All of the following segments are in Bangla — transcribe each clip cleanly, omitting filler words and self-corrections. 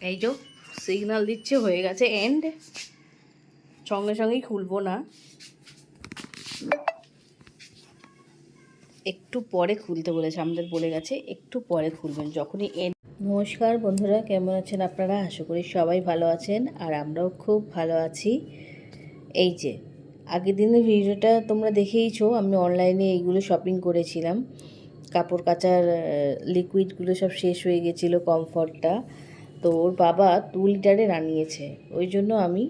এই যে সিগন্যাল দিচ্ছে হয়ে গেছে এন্ড, সঙ্গে সঙ্গেই খুলবো না, একটু পরে খুলতে বলেছে, আমাদের বলে গেছে একটু পরে খুলবেন যখনই এন্ড। নমস্কার বন্ধুরা, কেমন আছেন আপনারা? আশা করি সবাই ভালো আছেন আর আমরাও খুব ভালো আছি। এই যে আগের দিনের ভিডিওটা তোমরা দেখেইছো, আমি অনলাইনে এইগুলো শপিং করেছিলাম। কাপড় কাচার লিকুইডগুলো সব শেষ হয়ে গেছিলো, কমফর্টটা। তো ওর বাবা 2 লিটারের আনিয়েছে, ওই জন্য আমি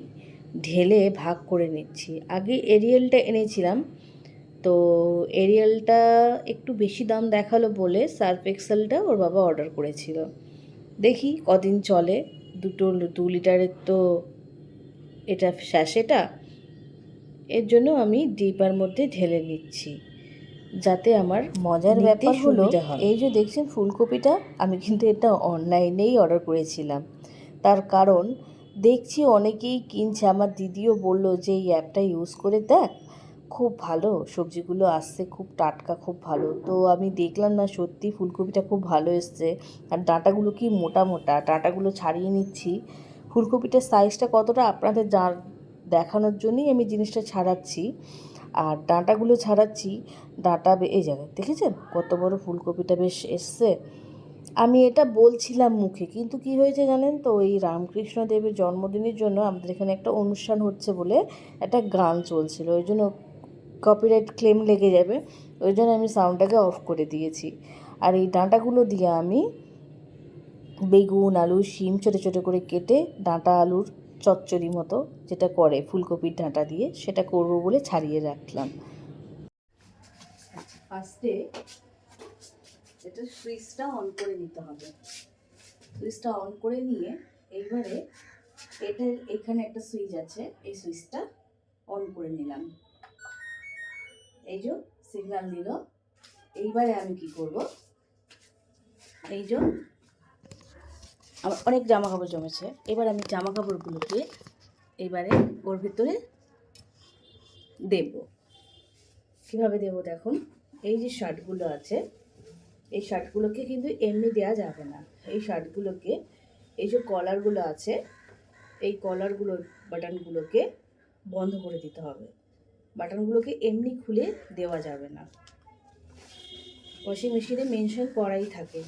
ঢেলে ভাগ করে নিচ্ছি। আগে এরিয়েলটা এনেছিলাম, তো এরিয়েলটা একটু বেশি দাম দেখালো বলে সার্ফ এক্সেলটা ওর বাবা অর্ডার করেছিল। দেখি কদিন চলে। 2 লিটারের তো এটা স্যাশেটা, এর জন্য আমি ডিপার মধ্যে ঢেলে নিচ্ছি, যাতে আমার মজার ব্যাপার হলো এই যে দেখছেন ফুলকপিটা, আমি কিন্তু এটা অনলাইনেই অর্ডার করেছিলাম। তার কারণ দেখছি অনেকেই কিনছে, আমার দিদিও বললো যে এই অ্যাপটা ইউজ করে দেখ, খুব ভালো, সবজিগুলো আসছে খুব টাটকা, খুব ভালো। তো আমি দেখলাম না, সত্যি ফুলকপিটা খুব ভালো এসছে। আর ডাঁটাগুলো কি মোটা মোটা, ডাঁটাগুলো ছাড়িয়ে নিচ্ছি। ফুলকপিটার সাইজটা কতটা আপনাদের দেখানোর জন্যই আমি জিনিসটা ছাড়াচ্ছি। আর ডাঁটাগুলো ছাড়াচ্ছি, ডাঁটা এই জায়গায় দেখেছেন কত বড় ফুলকপিটা বেশ এসছে। আমি এটা বলছিলাম মুখে, কিন্তু কি হয়েছে জানেন তো, এই রামকৃষ্ণ দেবের জন্মদিনের জন্য আমাদের এখানে একটা অনুষ্ঠান হচ্ছে বলে একটা গান চলছিল, ওই জন্য কপিরাইট ক্লেম লেগে যাবে, ওই জন্য আমি সাউন্ডটাকে অফ করে দিয়েছি। আর এই ডাঁটাগুলো দিয়ে আমি বেগুন, আলু, শিম ছোটো ছোটো করে কেটে ডাঁটা আলুর চচ্চড়ি মতো যেটা করে ফুলকপির ডাঁটা দিয়ে, সেটা করব বলে ছাড়িয়ে রাখলাম। ফার্স্টে এটা সুইচটা অন করে নিতে হবে। সুইচটা অন করে নিয়ে এইবারে এটার এখানে একটা সুইচ আছে, এই সুইচটা অন করে নিলাম। এই যে সিগন্যাল দিল। এইবারে আমি কি করব, এই যে আমার অনেক জামা কাপড় জমেছে, এবার আমি জামা কাপড়গুলোকে এইবারে ওর ভিতরে দেব। কীভাবে দেব দেখুন, এই যে শার্টগুলো আছে, এই শার্টগুলোকে কিন্তু এমনি দেওয়া যাবে না। এই শার্টগুলোকে, এই যে কলারগুলো আছে, এই কলারগুলো বাটনগুলোকে বন্ধ করে দিতে হবে। বাটনগুলোকে এমনি খুলে দেওয়া যাবে না। ওয়াশিং মেশিনে মেনশন করাই থাকে।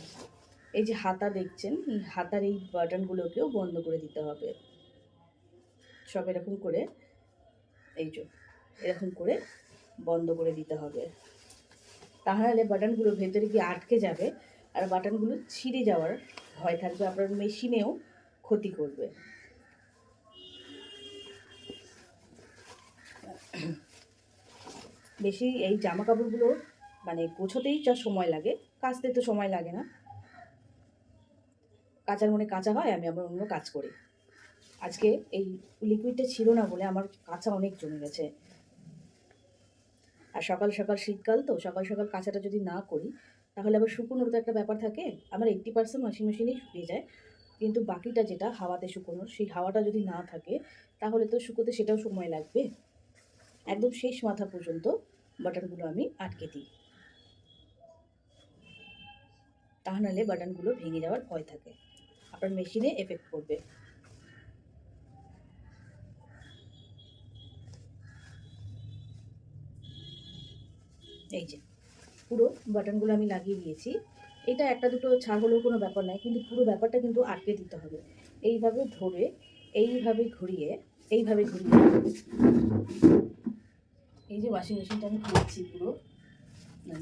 এই যে হাতা দেখছেন, এই হাতার এই বাটনগুলোকেও বন্ধ করে দিতে হবে। সব এরকম করে, এই যে এরকম করে বন্ধ করে দিতে হবে, তাহলে বাটনগুলো ভেতরে গিয়ে আটকে যাবে আর বাটনগুলো ছিঁড়ে যাওয়ার ভয় থাকবে, আপনার মেশিনেও ক্ষতি করবে। বেশি এই জামা কাপড়গুলো মানে গোছাতেই যা সময় লাগে, কাচতে তো সময় লাগে না। কাচার মনে কাঁচা হয়, আমি আবার অন্য কাজ করি। আজকে এই লিকুইডটা ছিল না বলে আমার কাঁচা অনেক জমে গেছে। আর সকাল সকাল শীতকাল তো, সকাল সকাল কাঁচাটা যদি না করি তাহলে আবার শুকোনোর তো একটা ব্যাপার থাকে। আমার 80% ওয়াশিং মেশিনেই শুকিয়ে যায়, কিন্তু বাকিটা যেটা হাওয়াতে শুকোনোর, সেই হাওয়াটা যদি না থাকে তাহলে তো শুকোতে সেটাও সময় লাগবে। একদম শেষ মাথা পর্যন্ত বাটনগুলো আমি আটকে দিই, তা নাহলে বাটনগুলো ভেঙে যাওয়ার ভয় থাকে, আপনার মেশিনে এফেক্ট করবে। এই যে পুরো বাটনগুলো আমি লাগিয়ে দিয়েছি। এটা একটা দুটো ছাড় হলেও কোনো ব্যাপার নয়, কিন্তু পুরো ব্যাপারটা কিন্তু আটকে দিতে হবে। এইভাবে ধরে, এইভাবে ঘুরিয়ে, এইভাবে ঘুরিয়ে, এই যে ওয়াশিং মেশিনটা আমি খুলেছি পুরো,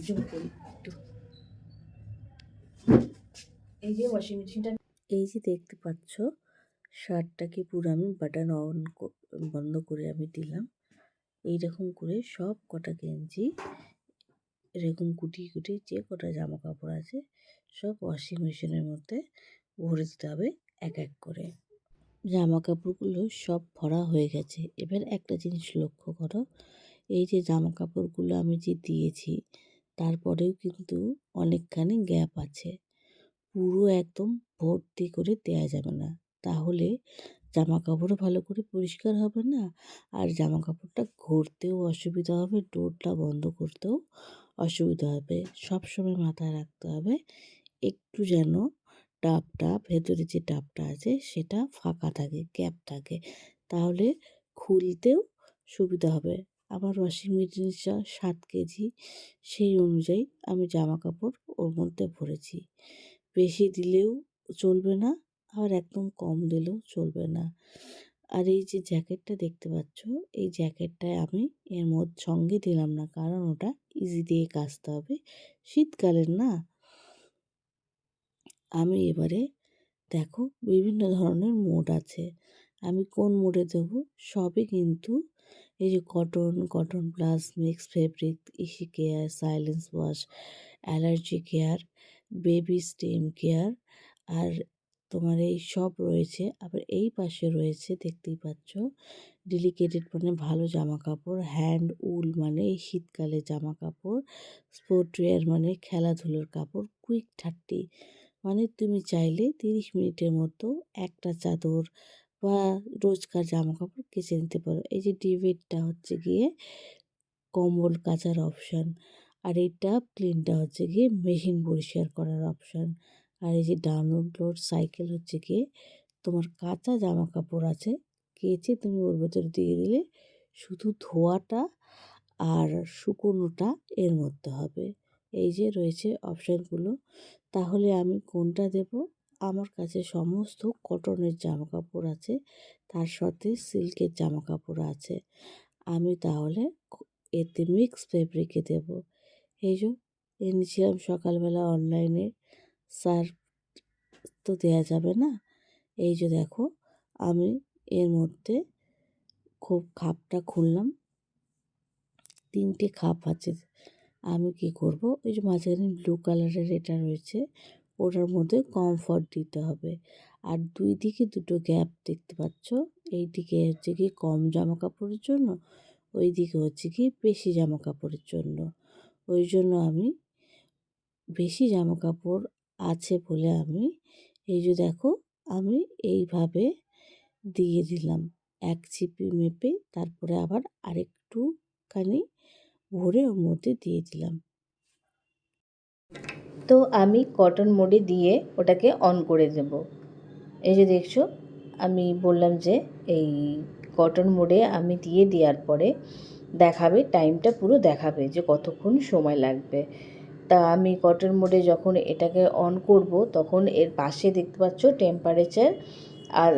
জুম করি একটু, এই যে ওয়াশিং মেশিনটা, এই যে দেখতে পাচ্ছ শার্টটাকে পুরো আমি বাটন বন্ধ করে আমি দিলাম। এইরকম করে সব কটা গেঞ্জি এরকম কুটিয়ে কুটিয়ে যে কটা জামা কাপড় আছে সব ওয়াশিং মেশিনের মধ্যে ভরে দিতে হবে এক এক করে। জামা কাপড়গুলো সব ভরা হয়ে গেছে। এবার একটা জিনিস লক্ষ্য করো, এই যে জামা কাপড়গুলো আমি যে দিয়েছি তারপরেও কিন্তু অনেকখানি গ্যাপ আছে। পুরো একদম ভর্তি করে দেওয়া যাবে না, তাহলে জামা কাপড়ও ভালো করে পরিষ্কার হবে না, আর জামা কাপড়টা ঘুরতেও অসুবিধা হবে, ডোরটা বন্ধ করতেও অসুবিধা হবে। সবসময় মাথায় রাখতে হবে একটু যেন ডাবটা, ভেতরে যে ডাবটা আছে সেটা ফাঁকা থাকে, গ্যাপ থাকে, তাহলে খুলতেও সুবিধা হবে। আমার ওয়াশিং মেশিনটা 7 কেজি, সেই অনুযায়ী আমি জামা কাপড় ওর মধ্যে ভরেছি। বেশি দিলেও চলবে না, আর একদম কম দিলেও চলবে না। আর এই যে জ্যাকেটটা দেখতে পাচ্ছ, এই জ্যাকেটটায় আমি এর সঙ্গে দিলাম না, কারণ ওটা ইজি দিয়ে কাচতে হবে, শীতকালের না। আমি এবারে দেখো বিভিন্ন ধরনের মোড আছে, আমি কোন মোডে দেবো সবই কিন্তু এই যে cotton plus mix fabric, easy care, silence wash, allergy care, baby stem care, আর তোমার এই সব রয়েছে। আবার এই পাশে রয়েছে দেখতেই পাচ্ছ ডেলিকেটেড মানে ভালো জামা কাপড়, হ্যান্ড উল মানে এই শীতকালে জামা কাপড়, স্পোর্টওয়্যার মানে খেলাধুলোর কাপড়, কুইক 30 মানে তুমি চাইলে 30 মিনিটের মতো একটা চাদর বা রোজকার জামা কাপড় কেচে নিতে পারো। এই যে ডিভিডটা হচ্ছে গিয়ে কম্বল কাচার অপশান, আর এই টাব ক্লিনটা হচ্ছে গিয়ে মেশিন পরিষ্কার করার অপশান, আর এই যে ডাউনলোড সাইকেল হচ্ছে গিয়ে তোমার কাঁচা জামা কাপড় আছে, কেচে তুমি ওর ভেতরে দিয়ে দিলে শুধু ধোয়াটা আর শুকোনোটা এর মধ্যে হবে। এই যে রয়েছে অপশানগুলো। তাহলে আমি কোনটা দেব? আমার কাছে সমস্ত কটনের জামা কাপড় আছে, তার সাথে সিল্কের জামা কাপড় আছে। আমি তাহলে এতে মিক্স ফেব্রিকে দেব। এই যে এনেছিলাম সকালবেলা অনলাইনে, সার্ফ তো দেয়া যাবে না। এই যে দেখো আমি এর মধ্যে খুব খাপটা খুললাম, 3টে খাপ আছে। আমি কি করব, ওই যে মাঝখানে ব্লু কালারের এটা রয়েছে, ওটার মধ্যে কমফর্ট দিতে হবে। আর 2 দিকে 2টো গ্যাপ দেখতে পাচ্ছ, এই দিকে হচ্ছে কি কম জামা কাপড়ের জন্য, ওই দিকে হচ্ছে কি বেশি জামা কাপড়ের জন্য। ওই জন্য আমি বেশি জামা কাপড় আছে বলে আমি এই যে দেখো আমি এইভাবে দিয়ে দিলাম, এক চিপি মেপে, তারপরে আবার আরেকটুখানি ভরে ওর মধ্যে দিয়ে দিলাম। তো আমি কটন মোডে দিয়ে ওটাকে অন করে দেব। এই যে দেখছো আমি বললাম যে এই কটন মোডে আমি দিয়ে দেওয়ার পরে দেখাবে, টাইমটা পুরো দেখাবে যে কতক্ষণ সময় লাগবে। তা আমি কটন মোডে যখন এটাকে অন করব তখন এর পাশে দেখতে পাচ্ছ টেম্পারেচার আর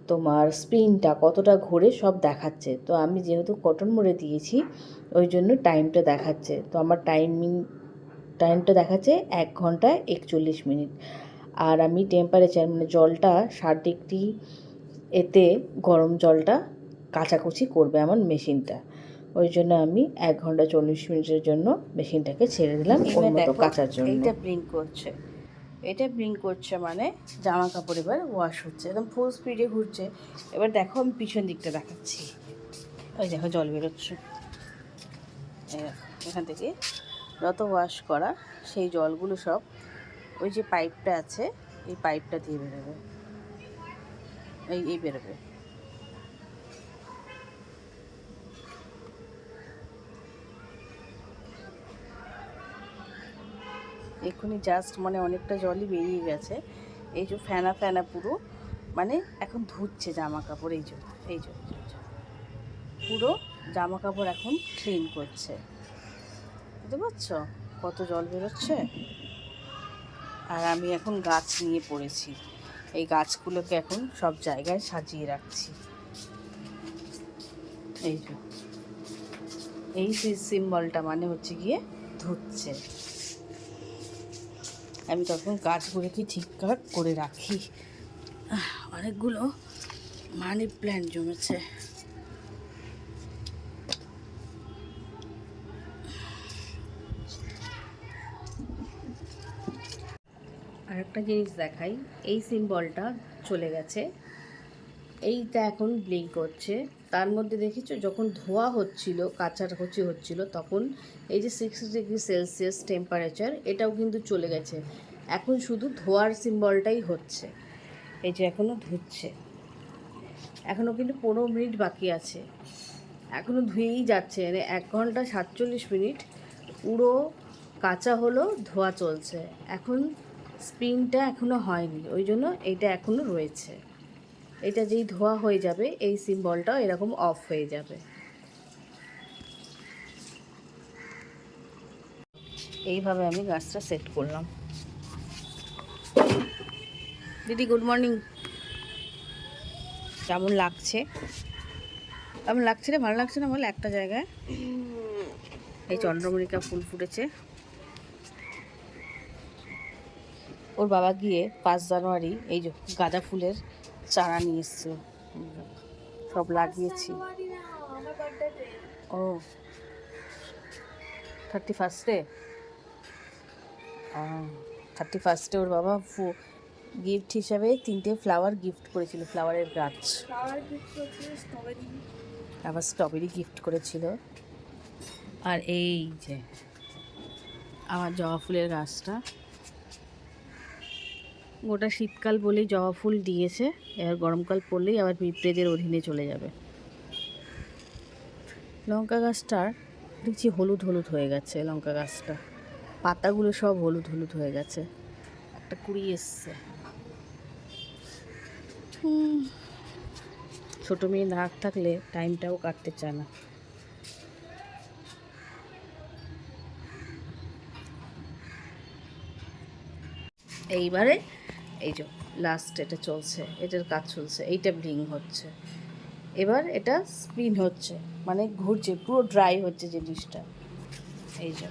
তোমার স্পিনটা কতটা ঘোরে সব দেখাচ্ছে। তো আমি যেহেতু কটন মোডে দিয়েছি ওই জন্য টাইমটা দেখাচ্ছে। তো আমার টাইমটা দেখাচ্ছে 1 ঘন্টা 41 মিনিট। আর আমি টেম্পারেচার মানে জলটা 60 ডিগ্রি এতে গরম জলটা কাচাকুচি করবে আমার মেশিনটা। ওই জন্য আমি 1 ঘন্টা 40 মিনিটের জন্য মেশিনটাকে ছেড়ে দিলাম ওর মতো কাচার জন্য। এইটা ব্লিঙ্ক করছে, এটা ব্লিঙ্ক করছে মানে জামা কাপড় এবার ওয়াশ হচ্ছে, একদম ফুল স্পিডে ঘুরছে। এবার দেখো আমি পিছন দিকটা দেখাচ্ছি, ওই দেখো জল বেরোচ্ছে এখান থেকে, যত ওয়াশ করা সেই জলগুলো সব ওই যে পাইপটা আছে এই পাইপটা দিয়ে বেরোবে, এই বেরোবে। এক্ষুনি জাস্ট মানে অনেকটা জলই বেরিয়ে গেছে। এই যে ফেনা ফেনা পুরো মানে এখন ধুচ্ছে জামা কাপড়, এই যে পুরো জামা কাপড় এখন ক্লিন করছে, বুঝতে পারছো কত জল বেরোচ্ছে। আর আমি এখন গাছ নিয়ে পড়েছি, এই গাছগুলোকে এখন সব জায়গায় সাজিয়ে রাখছি। এই যে এই সিম্বলটা মানে হচ্ছে গিয়ে ধুচ্ছে। আমি তখন গাছগুলোকে ঠিকঠাক করে রাখি। অনেকগুলো মানি প্ল্যান্ট জমেছে। আরেকটা জিনিস দেখাই, এই সিম্বলটা চলে গেছে, এইটা এখন ব্লিঙ্ক করছে। তার মধ্যে দেখেছো যখন ধোয়া হচ্ছিল, কাচাকুচি হচ্ছিল, তখন এই যে 60 ডিগ্রি সেলসিয়াস টেম্পারেচার এটাও কিন্তু চলে গেছে। এখন শুধু ধোয়ার সিম্বলটাই হচ্ছে। এই যে এখনও ধুচ্ছে, এখনও কিন্তু 15 মিনিট বাকি আছে, এখনও ধুয়েই যাচ্ছে। মানে 1 ঘন্টা 47 মিনিট পুরো কাঁচা হলো, ধোয়া চলছে। এখন স্পিনটা এখনও হয়নি, ওই জন্য এইটা এখনও রয়েছে। এটা যেই ধোয়া হয়ে যাবে এই সিম্বলটাও এরকম অফ হয়ে যাবে। এইভাবে আমি গাছটা সেট করলাম। দিদি গুড মর্নিং। কেমন লাগছে? কেমন লাগছে রে? ভালো লাগছে না বলে একটা জায়গায় এই চন্দ্রমল্লিকা ফুল ফুটেছে। ওর বাবা গিয়ে 5 জানুয়ারি এই যে গাঁদা ফুলের চারা নিয়ে এসছে, সব লাগিয়েছি। ও 31-এ 31-এ ওর বাবা গিফট হিসাবে 3টে ফ্লাওয়ার গিফট করেছিল, ফ্লাওয়ারের গাছ। আবার স্ট্রবেরি গিফট করেছিল। আর এই যে আমার জবা ফুলের গাছটা, গোটা শীতকাল বলেই জবা ফুল দিয়েছে, এবার গরমকাল পড়লেই আবার পিঁপড়েদের অধীনে চলে যাবে। লঙ্কা গাছটার দেখছি হলুদ হলুদ হয়ে গেছে, লঙ্কা গাছটা পাতাগুলো সব হলুদ হলুদ হয়ে গেছে, একটা কুড়ি এসছে। ছোটো মেয়ে না থাকলে টাইমটাও কাটতে চায় না। এইবারে এই যে লাস্ট এটা চলছে, এটার কাজ চলছে, এইটা ব্লিং হচ্ছে, এবার এটা স্পিন হচ্ছে, মানে ঘুরছে, পুরো ড্রাই হচ্ছে জিনিসটা। এই যে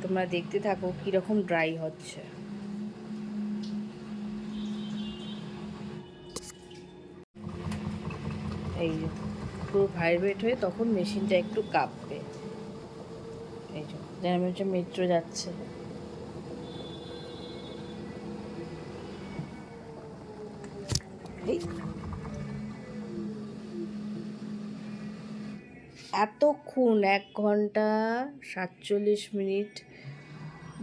তোমরা দেখতে থাকো কীরকম ড্রাই হচ্ছে। এই যে পুরো ভাইব্রেট হয়ে তখন মেশিনটা একটু কাঁপবে। এই যে যেন মনে হচ্ছে মেট্রো যাচ্ছে। এই এতক্ষণ 1 ঘন্টা 47 মিনিট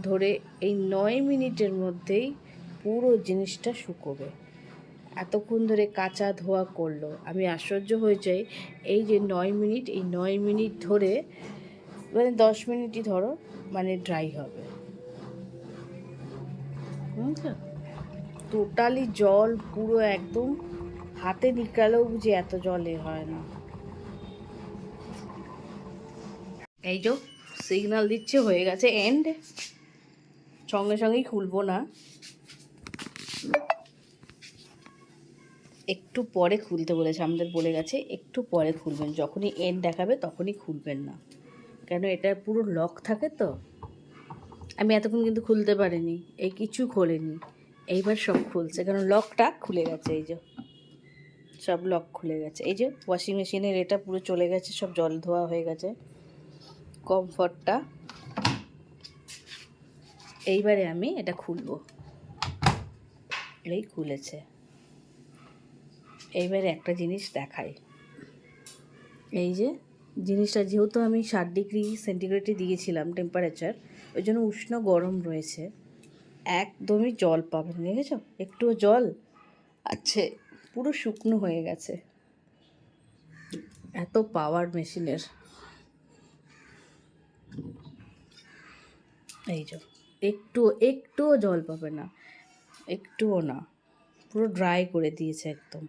ধরে এই 9 মিনিটের মধ্যেই পুরো জিনিসটা শুকোবে। এতক্ষণ ধরে কাচা ধোয়া করলো, আমি আশ্চর্য হয়ে যাই। এই যে 9 মিনিট, এই 9 মিনিট ধরে মানে 10 মিনিটই ধরো, মানে ড্রাই হবে। টোটালি জল পুরো একদম হাতে নিকালেও বুঝি এত জলে হয় না। এই যে সিগন্যাল দিচ্ছে হয়ে গেছে এন্ড, সঙ্গে সঙ্গেই খুলবো না, একটু পরে খুলতে বলেছে, আমাদের বলে গেছে একটু পরে খুলবেন, যখনই এন্ড দেখাবে তখনই খুলবেন না, কেন এটা পুরো লক থাকে তো। আমি এতক্ষণ কিন্তু খুলতে পারিনি, এই কিছু খোলেনি, এইবার সব খুলছে, কারণ লকটা খুলে গেছে। এই যে সব লক খুলে গেছে। এই যে ওয়াশিং মেশিনের এটা পুরো চলে গেছে, সব জল ধোয়া হয়ে গেছে কমফর্টটা। এইবারে আমি এটা খুলবো, এই খুলেছে। এইবারে একটা জিনিস দেখাই, এই যে জিনিসটা যেহেতু আমি 60°C দিয়েছিলাম টেম্পারেচার, ওই জন্য উষ্ণ গরম রয়েছে, একদমই জল পাবেন, দেখেছ একটুও জল আছে, পুরো শুকনো হয়ে গেছে। এত পাওয়ার মেশিনের। এই যে একটুও জল পাবে না, একটুও না, পুরো ড্রাই করে দিয়েছে একদম।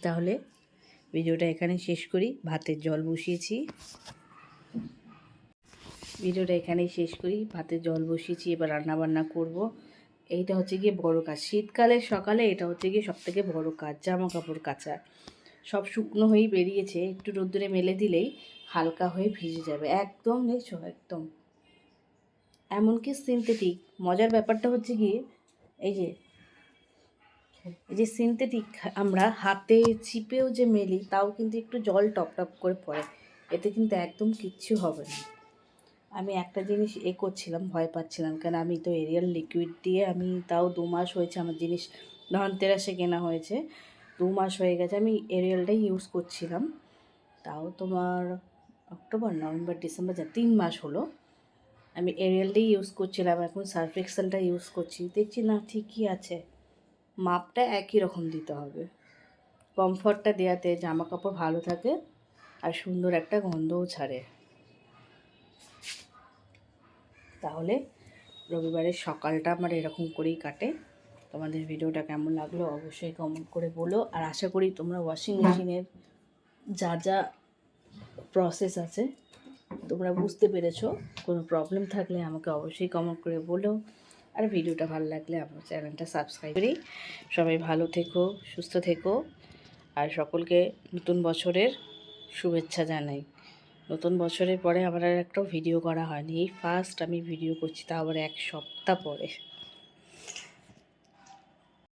তাহলে ভিডিওটা এখানে শেষ করি, ভাতের জল বসিয়েছি, ভাতের জল বসিয়েছি, এবার রান্নাবান্না করব। এইটা হচ্ছে গিয়ে বড় কাজ, শীতকালের সকালে এটা হচ্ছে গিয়ে সবথেকে বড় কাজ, জামা কাপড় কাচা। সব শুকনো হয়েই বেরিয়েছে, একটু রোদ্দুরে মেলে দিলেই হালকা হয়ে ভিজে যাবে একদম, দেখছো একদম, এমনকি সিনথেটিক। মজার ব্যাপারটা হচ্ছে গিয়ে এই যে সিনথেটিক আমরা হাতে চিপেও যে মেলি, তাও কিন্তু একটু জল টপ টপ করে পড়ে, এতে কিন্তু একদম কিচ্ছু হবে না। আমি একটা জিনিস করছিলাম, ভয় পাচ্ছিলাম, কারণ আমি তো এরিয়াল লিকুইড দিয়ে, আমি তাও 2 মাস হয়েছে আমার জিনিস, ধনতেরাসে কেনা হয়েছে, 2 মাস হয়ে গেছে আমি এরিয়ালটাই ইউজ করছিলাম, তাও তোমার অক্টোবর নভেম্বর ডিসেম্বর 3 মাস হলো আমি এরিয়ালটাই ইউজ করছিলাম। এখন সার্ফ এক্সেলটা ইউজ করছি, দেখছি না ঠিকই আছে, মাপটা একই রকম দিতে হবে। কমফর্টটা দেওয়াতে জামা কাপড় ভালো থাকে আর সুন্দর একটা গন্ধও ছাড়ে। তাহলে রবিবারের সকালটা আমার এরকম করেই কাটে। তোমাদের ভিডিওটা কেমন লাগলো অবশ্যই কমেন্ট করে বলো। আর আশা করি তোমরা ওয়াশিং মেশিনের যা যা প্রসেস আছে তোমরা বুঝতে পেরেছো। কোনো প্রবলেম থাকলে আমাকে অবশ্যই কমেন্ট করে বলো। আর ভিডিওটা ভালো লাগলে আমার চ্যানেলটা সাবস্ক্রাইব করি। সবাই ভালো থেকো, সুস্থ থেকো, আর সকলকে নতুন বছরের শুভেচ্ছা জানাই। নতুন বছরের পরে আমার আর একটাও ভিডিও করা হয়নি, এই ফার্স্ট আমি ভিডিও করছি, তা আবার 1 সপ্তাহ পরে।